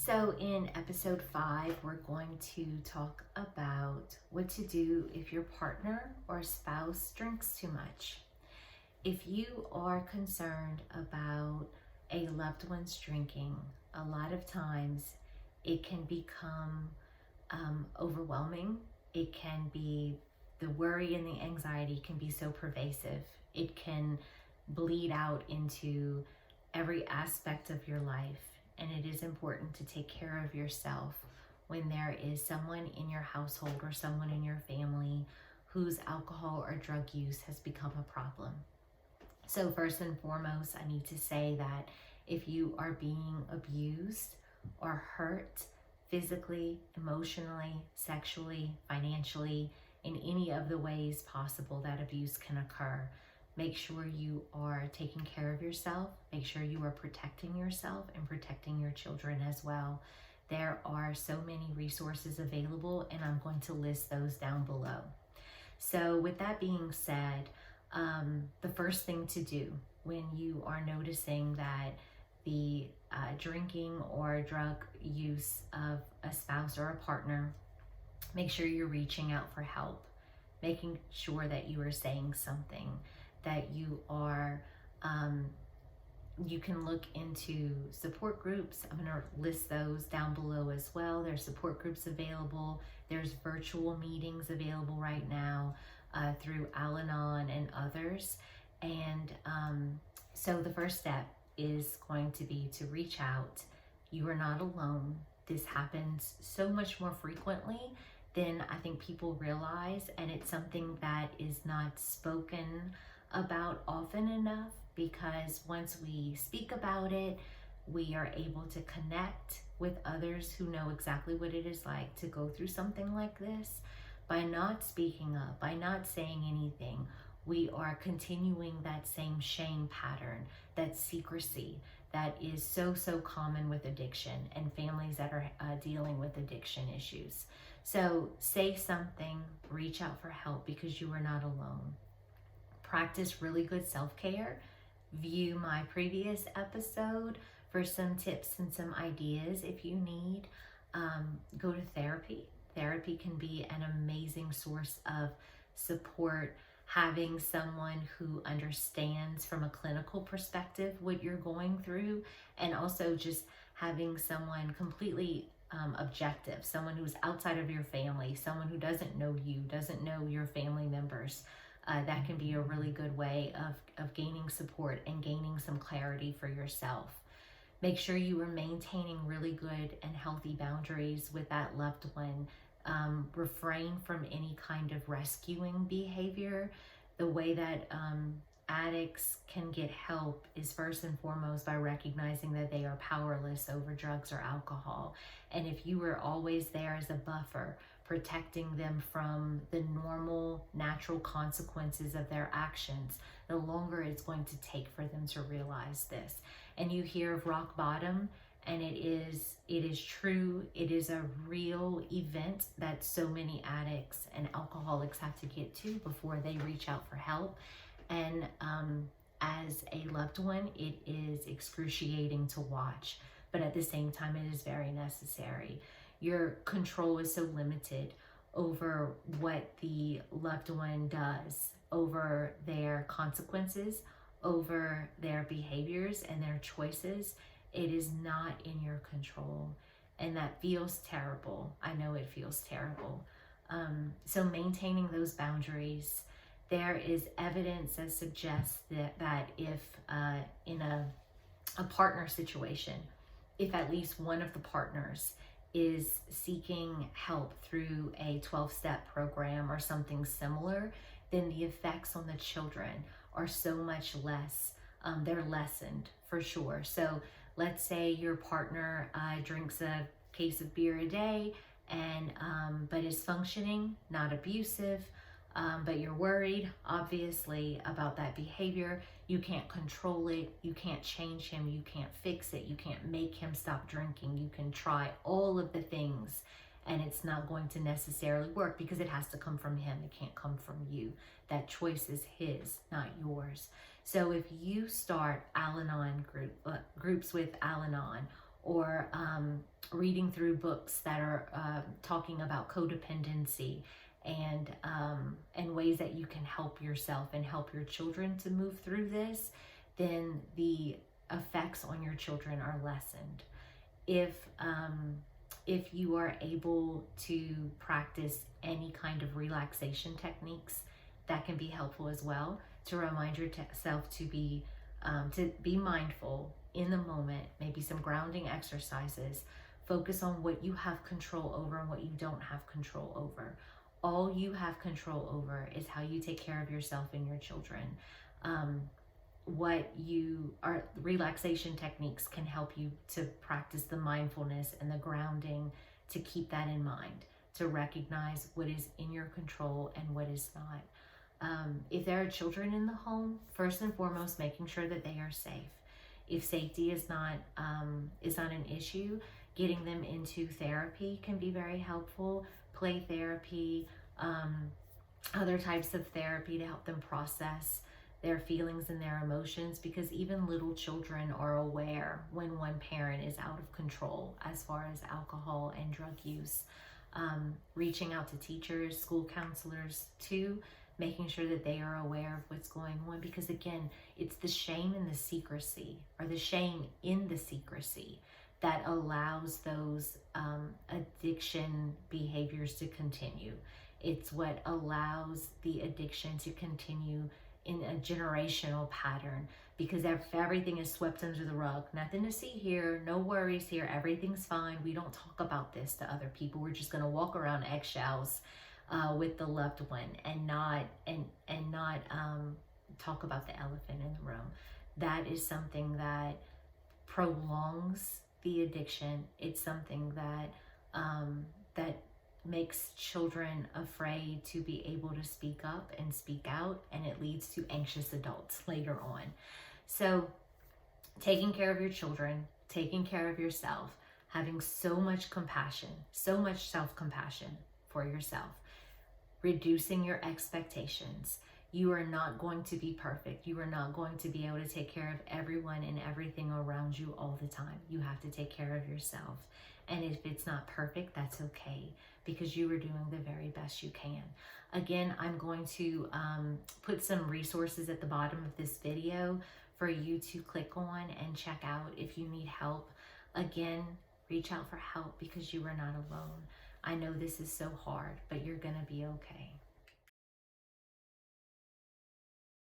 So in episode 5, we're going to talk about what to do if your partner or spouse drinks too much. If you are concerned about a loved one's drinking, a lot of times it can become overwhelming. It can be, the worry and the anxiety can be so pervasive. It can bleed out into every aspect of your life. And it is important to take care of yourself when there is someone in your household or someone in your family whose alcohol or drug use has become a problem. So first and foremost, I need to say that if you are being abused or hurt physically, emotionally, sexually, financially, in any of the ways possible that abuse can occur, make sure you are taking care of yourself. Make sure you are protecting yourself and protecting your children as well. There are so many resources available, and I'm going to list those down below. So with that being said, the first thing to do when you are noticing that the drinking or drug use of a spouse or a partner, make sure you're reaching out for help, making sure that you are saying something, that you are, you can look into support groups. I'm going to list those down below as well. There's support groups available. There's virtual meetings available right now through Al-Anon and others. And so the first step is going to be to reach out. You are not alone. This happens so much more frequently than I think people realize, and it's something that is not spoken about often enough, because once we speak about it, we are able to connect with others who know exactly what it is like to go through something like this. By not speaking up, by not saying anything, we are continuing that same shame pattern, that secrecy that is so common with addiction and families that are dealing with addiction issues. So say something, reach out for help, because you are not alone. Practice really good self-care. View my previous episode for some tips and some ideas if you need. Go to therapy. Therapy can be an amazing source of support. Having someone who understands from a clinical perspective what you're going through, and also just having someone completely objective, someone who's outside of your family, someone who doesn't know you, doesn't know your family members. That can be a really good way of gaining support and gaining some clarity for yourself. Make sure you are maintaining really good and healthy boundaries with that loved one. Refrain from any kind of rescuing behavior. The way that addicts can get help is first and foremost by recognizing that they are powerless over drugs or alcohol. And if you are always there as a buffer, protecting them from the normal, natural consequences of their actions, the longer it's going to take for them to realize this. And you hear of rock bottom, and it is true. It is a real event that so many addicts and alcoholics have to get to before they reach out for help. And as a loved one, it is excruciating to watch, but at the same time, it is very necessary. Your control is so limited over what the loved one does, over their consequences, over their behaviors and their choices. It is not in your control, and that feels terrible. I know it feels terrible. So maintaining those boundaries. There is evidence that suggests that if in a partner situation, if at least one of the partners is seeking help through a 12-step program or something similar, then the effects on the children are so much less. They're lessened for sure. So let's say your partner drinks a case of beer a day, and but is functioning, not abusive, but you're worried, obviously, about that behavior. You can't control it. You can't change him. You can't fix it. You can't make him stop drinking. You can try all of the things, and it's not going to necessarily work because it has to come from him. It can't come from you. That choice is his, not yours. So if you start Al-Anon groups with Al-Anon, or reading through books that are talking about codependency and ways that you can help yourself and help your children to move through this, then the effects on your children are lessened. If you are able to practice any kind of relaxation techniques, that can be helpful as well, to remind yourself to be mindful in the moment. Maybe some grounding exercises. Focus on what you have control over and what you don't have control over. All you have control over is how you take care of yourself and your children. Relaxation techniques can help you to practice the mindfulness and the grounding, to keep that in mind, to recognize what is in your control and what is not. If there are children in the home, first and foremost, making sure that they are safe. If safety is not an issue, getting them into therapy can be very helpful. Play therapy, other types of therapy to help them process their feelings and their emotions, because even little children are aware when one parent is out of control as far as alcohol and drug use. Reaching out to teachers, school counselors too, making sure that they are aware of what's going on, because again, it's the shame and the secrecy, or the shame in the secrecy, that allows those addiction behaviors to continue. It's what allows the addiction to continue in a generational pattern, because if everything is swept under the rug, nothing to see here, no worries here, everything's fine, we don't talk about this to other people, we're just going to walk around eggshells with the loved one and not talk about the elephant in the room. That is something that prolongs the addiction. It's something that makes children afraid to be able to speak up and speak out, and it leads to anxious adults later on. So taking care of your children, taking care of yourself, having so much compassion, so much self-compassion for yourself, reducing your expectations. You are not going to be perfect. You are not going to be able to take care of everyone and everything around you all the time. You have to take care of yourself. And if it's not perfect, that's okay, because you are doing the very best you can. Again, I'm going to put some resources at the bottom of this video for you to click on and check out if you need help. Again, reach out for help, because you are not alone. I know this is so hard, but you're going to be okay.